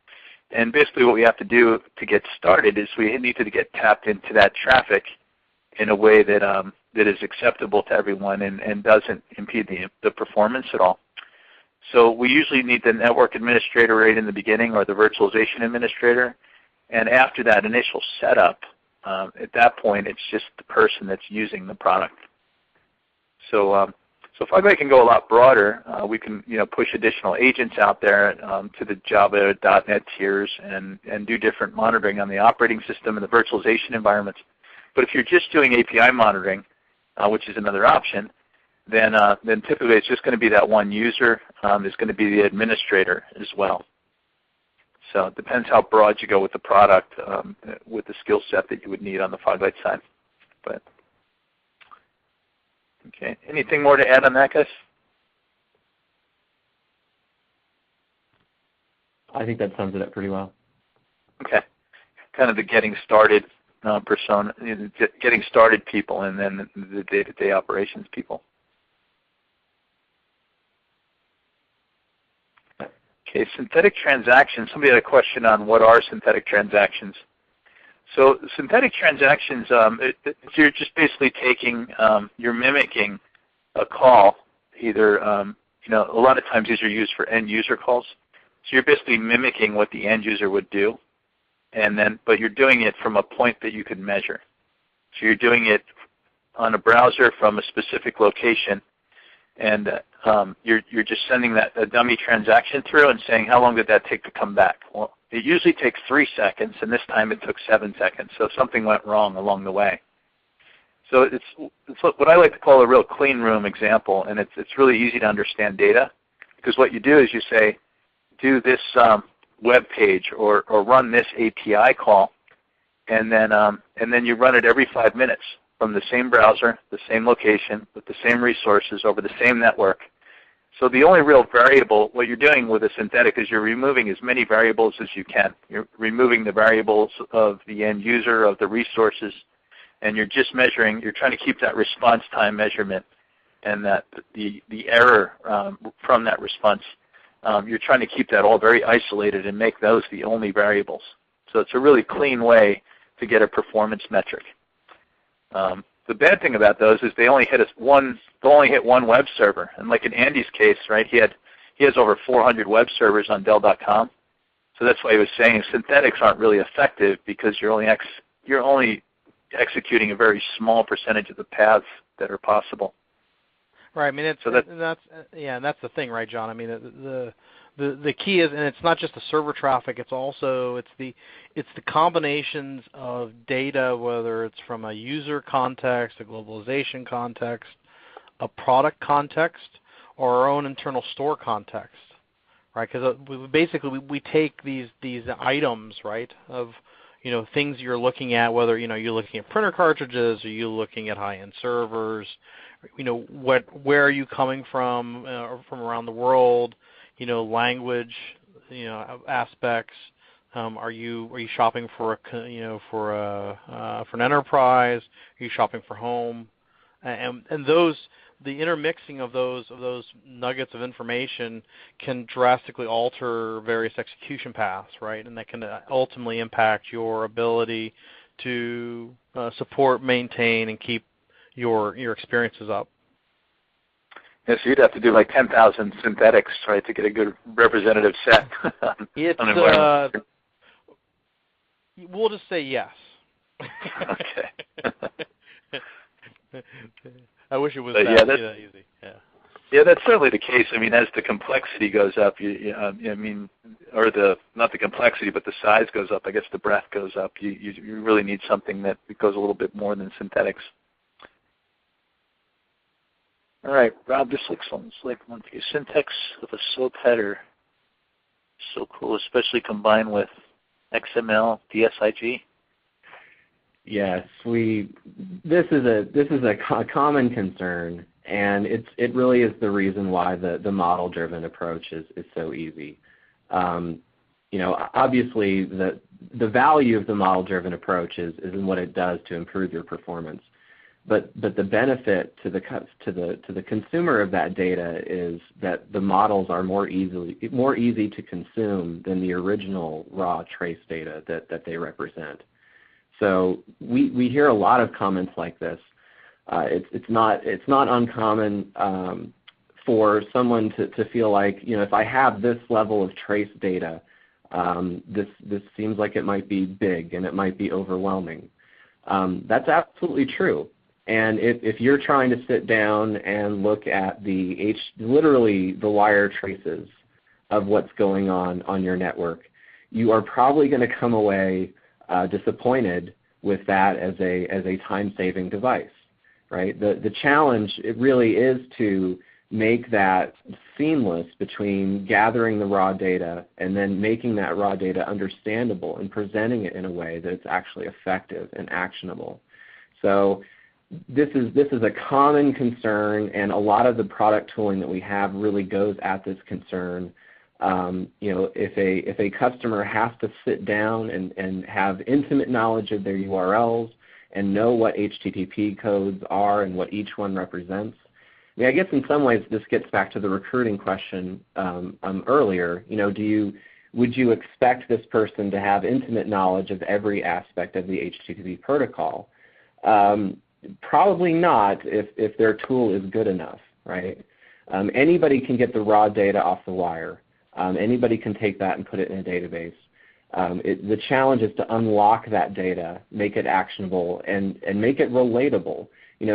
And basically what we have to do to get started is we need to get tapped into that traffic in a way that is acceptable to everyone and doesn't impede the performance at all. So we usually need the network administrator right in the beginning or the virtualization administrator. And after that initial setup, at that point, it's just the person that's using the product. So Foglight can go a lot broader. We can push additional agents out there to the Java, .NET tiers and do different monitoring on the operating system and the virtualization environments. But if you're just doing API monitoring, which is another option, then typically it's just going to be that one user. Is going to be the administrator as well. So it depends how broad you go with the product, with the skill set that you would need on the Foglight side. But okay, anything more to add on that, guys? I think that sums it up pretty well. Okay, kind of the getting started persona, getting started people, and then the day-to-day operations people. Okay, synthetic transactions. Somebody had a question on what are synthetic transactions. So synthetic transactions, you're just basically taking, you're mimicking a call. Either, a lot of times these are used for end user calls. So you're basically mimicking what the end user would do, but you're doing it from a point that you can measure. So you're doing it on a browser from a specific location, and you're just sending a dummy transaction through and saying, how long did that take to come back? Well, it usually takes 3 seconds, and this time it took 7 seconds. So something went wrong along the way. So it's what I like to call a real clean room example, and it's really easy to understand data, because what you do is you say, do this web page or run this API call, and then you run it every 5 minutes from the same browser, the same location, with the same resources over the same network. So the only real variable, what you're doing with a synthetic is you're removing as many variables as you can. You're removing the variables of the end user, of the resources, and you're just measuring, you're trying to keep that response time measurement and that the error from that response. You're trying to keep that all very isolated and make those the only variables. So it's a really clean way to get a performance metric. The bad thing about those is they only hit one web server. And like in Andy's case, right, he has over 400 web servers on Dell.com. So that's why he was saying synthetics aren't really effective, because you're only executing a very small percentage of the paths that are possible. Right. I mean, and that's the thing, right, John? I mean, the key is, and it's not just the server traffic. It's the combinations of data, whether it's from a user context, a globalization context, a product context, or our own internal store context, right? Because basically we take these items, right, of things you're looking at, whether you're looking at printer cartridges, or you're looking at high-end servers. Where are you coming from around the world? Language, aspects. Are you shopping for an enterprise? Are you shopping for home? And the intermixing of those nuggets of information can drastically alter various execution paths, right? And that can ultimately impact your ability to support, maintain, and keep your experiences up. Yeah, so you'd have to do like 10,000 synthetics, right, to get a good representative set. We'll just say yes. Okay. I wish it was that easy. Yeah, that's certainly the case. I mean, as the complexity goes up, not the complexity, but the size goes up. I guess the breadth goes up. You really need something that goes a little bit more than synthetics. All right, Rob, this looks like one for you. Syntax of a SOAP header. So cool, especially combined with XML, DSIG. Yes, this is a common concern, and it really is the reason why the model-driven approach is so easy. Obviously the value of the model-driven approach is in what it does to improve your performance. But the benefit to the consumer of that data is that the models are more easy to consume than the original raw trace data that they represent. So we hear a lot of comments like this. It's not uncommon for someone to feel like, if I have this level of trace data, this seems like it might be big and it might be overwhelming. That's absolutely true. And if you're trying to sit down and look at literally the wire traces of what's going on your network, you are probably going to come away disappointed with that as a time-saving device, right? The challenge, it really is to make that seamless between gathering the raw data and then making that raw data understandable and presenting it in a way that it's actually effective and actionable. So this is a common concern, and a lot of the product tooling that we have really goes at this concern. If a customer has to sit down and have intimate knowledge of their URLs and know what HTTP codes are and what each one represents, I guess in some ways this gets back to the recruiting question earlier. Would you expect this person to have intimate knowledge of every aspect of the HTTP protocol? Probably not if their tool is good enough, right? Anybody can get the raw data off the wire. Anybody can take that and put it in a database. The challenge is to unlock that data, make it actionable, and make it relatable.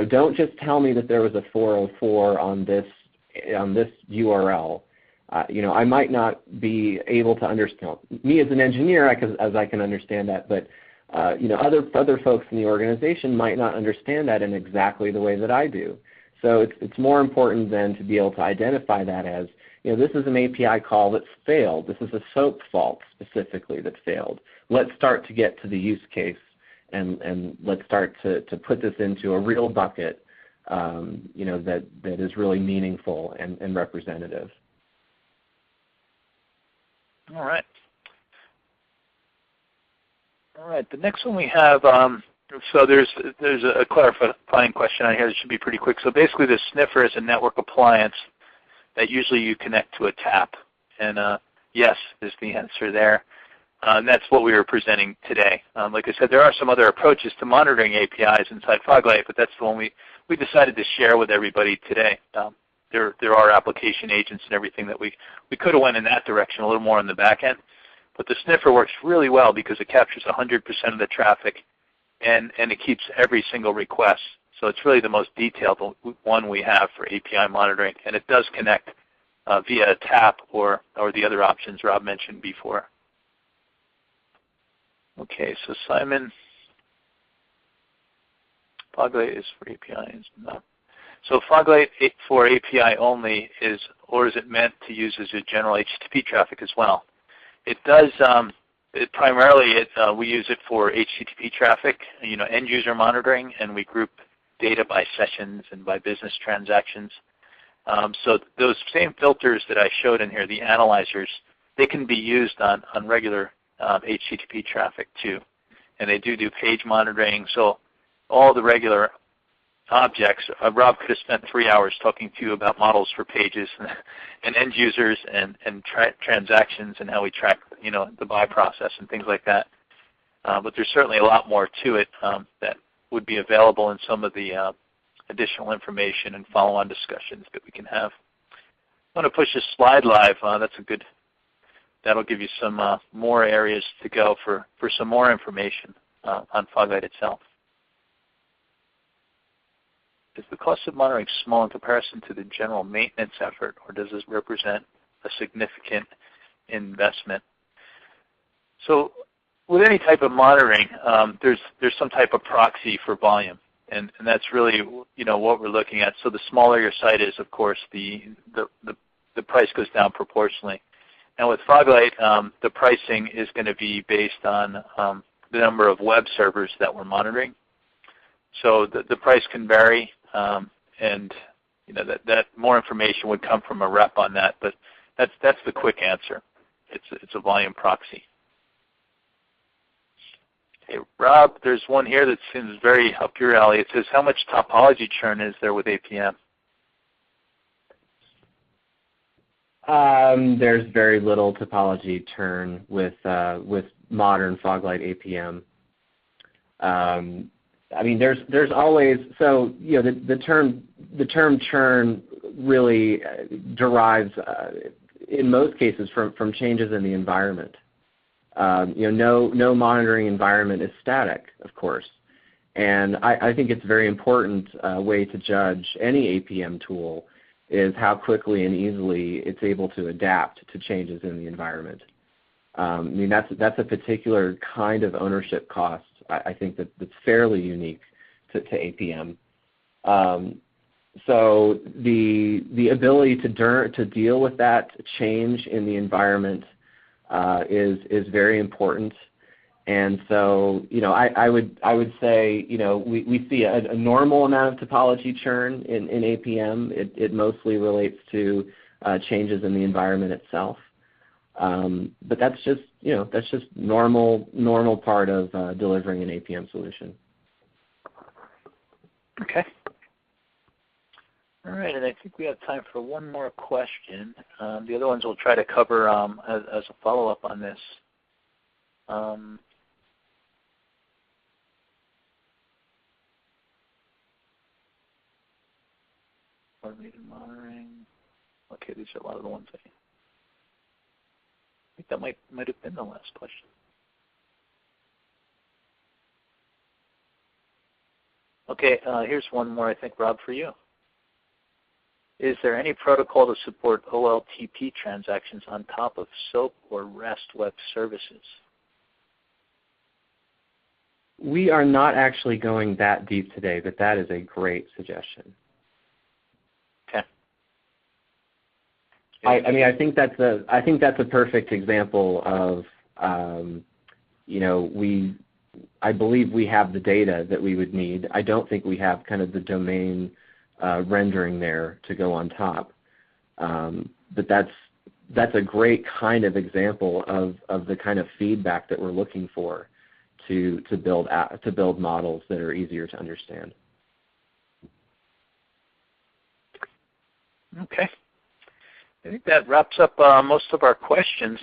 Don't just tell me that there was a 404 on this URL. I might not be able to understand. Me as an engineer, as I can understand that, but other folks in the organization might not understand that in exactly the way that I do. So it's more important then to be able to identify that as, this is an API call that's failed. This is a SOAP fault specifically that failed. Let's start to get to the use case, and let's start to put this into a real bucket, that is really meaningful and representative. All right. The next one we have, so there's a clarifying question on here that should be pretty quick. So basically the sniffer is a network appliance that usually you connect to a tap. And yes is the answer there. And that's what we were presenting today. Like I said, there are some other approaches to monitoring APIs inside Foglight, but that's the one we decided to share with everybody today. There are application agents and everything that we could have went in that direction a little more on the back end. But the sniffer works really well because it captures 100% of the traffic, and it keeps every single request. So it's really the most detailed one we have for API monitoring, and it does connect via a tap or the other options Rob mentioned before. Okay, so Simon, Foglight is for APIs. No. So Foglight for API only is it meant to use as a general HTTP traffic as well? It does. We use it for HTTP traffic, end user monitoring, and we group data by sessions and by business transactions. So those same filters that I showed in here, the analyzers, they can be used on regular HTTP traffic too. And they do page monitoring. So all the regular objects, Rob could have spent 3 hours talking to you about models for pages and end users and transactions and how we track the buy process and things like that. But there's certainly a lot more to it that would be available in some of the additional information and follow-on discussions that we can have. I'm going to push this slide live. That'll give you some more areas to go for some more information on Foglight itself. Is the cost of monitoring small in comparison to the general maintenance effort, or does this represent a significant investment? So with any type of monitoring, there's some type of proxy for volume, and that's really what we're looking at. So the smaller your site is, of course, the price goes down proportionally. And with Foglight, the pricing is going to be based on the number of web servers that we're monitoring. So the price can vary, and that more information would come from a rep on that. But that's the quick answer. It's a volume proxy. Hey, Rob, there's one here that seems very up your alley. It says, how much topology churn is there with APM? There's very little topology churn with modern Foglight APM. There's always, so the term churn really derives in most cases from changes in the environment. No monitoring environment is static, of course, and I think it's a very important way to judge any APM tool is how quickly and easily it's able to adapt to changes in the environment. That's a particular kind of ownership cost, I think, that's fairly unique to APM. So the ability to deal with that change in the environment is very important. And so, I would say, we see a normal amount of topology churn in APM. It mostly relates to changes in the environment itself. But that's just normal part of delivering an APM solution. Okay. All right, and I think we have time for one more question. The other ones we'll try to cover as a follow-up on this. Automated monitoring. Okay, these are a lot of the ones I think that might have been the last question. Okay, here's one more, I think, Rob, for you. Is there any protocol to support OLTP transactions on top of SOAP or REST web services? We are not actually going that deep today, but that is a great suggestion. Okay. I think that's a perfect example of I believe we have the data that we would need. I don't think we have kind of the domain rendering there to go on top. But that's a great kind of example of the kind of feedback that we're looking for to build models that are easier to understand. Okay. I think that wraps up most of our questions,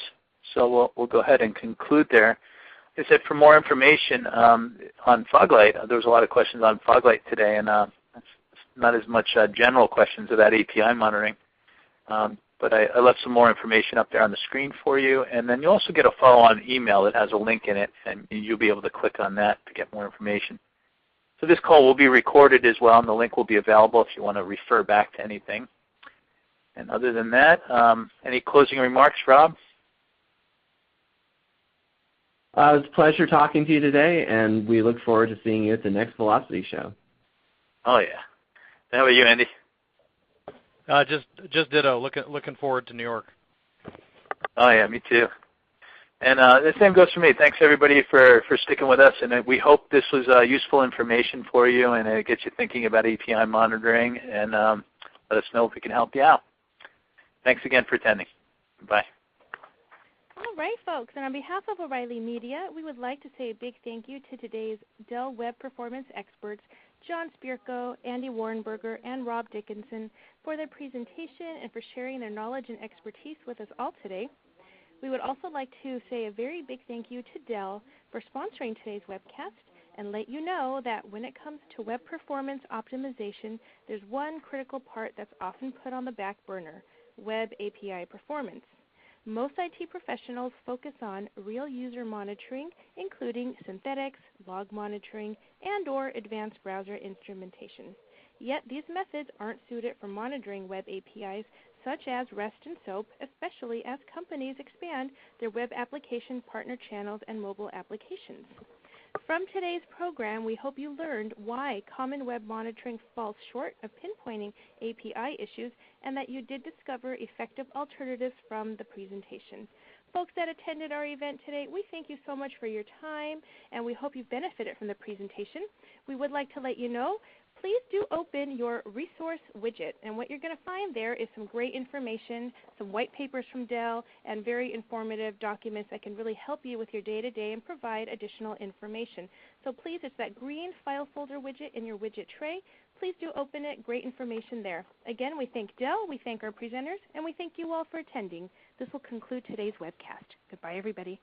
so we'll go ahead and conclude there. As I said, for more information on Foglight, there was a lot of questions on Foglight today, and not as much general questions about API monitoring. But I left some more information up there on the screen for you, and then you'll also get a follow-on email that has a link in it, and you'll be able to click on that to get more information. So this call will be recorded as well, and the link will be available if you want to refer back to anything. And other than that, any closing remarks, Rob? It was a pleasure talking to you today, and we look forward to seeing you at the next Velocity show. Oh, yeah. How about you, Andy? Just ditto. Looking forward to New York. Oh, yeah, me too. And the same goes for me. Thanks, everybody, for sticking with us. And we hope this was useful information for you, and it gets you thinking about API monitoring. And let us know if we can help you out. Thanks again for attending. Bye. All right, folks. And on behalf of O'Reilly Media, we would like to say a big thank you to today's Dell Web Performance experts, John Spirko, Andy Wahrenberger, and Rob Dickinson, for their presentation and for sharing their knowledge and expertise with us all today. We would also like to say a very big thank you to Dell for sponsoring today's webcast and let you know that when it comes to web performance optimization, there's one critical part that's often put on the back burner: web API performance. Most IT professionals focus on real user monitoring, including synthetics, log monitoring, and/or advanced browser instrumentation. Yet these methods aren't suited for monitoring web APIs such as REST and SOAP, especially as companies expand their web application partner channels and mobile applications. From today's program, we hope you learned why common web monitoring falls short of pinpointing API issues and that you did discover effective alternatives from the presentation. Folks that attended our event today, we thank you so much for your time, and we hope you benefited from the presentation. We would like to let you know, please do open your resource widget, and what you're going to find there is some great information, some white papers from Dell, and very informative documents that can really help you with your day-to-day and provide additional information. So please, it's that green file folder widget in your widget tray. Please do open it. Great information there. Again, we thank Dell, we thank our presenters, and we thank you all for attending. This will conclude today's webcast. Goodbye, everybody.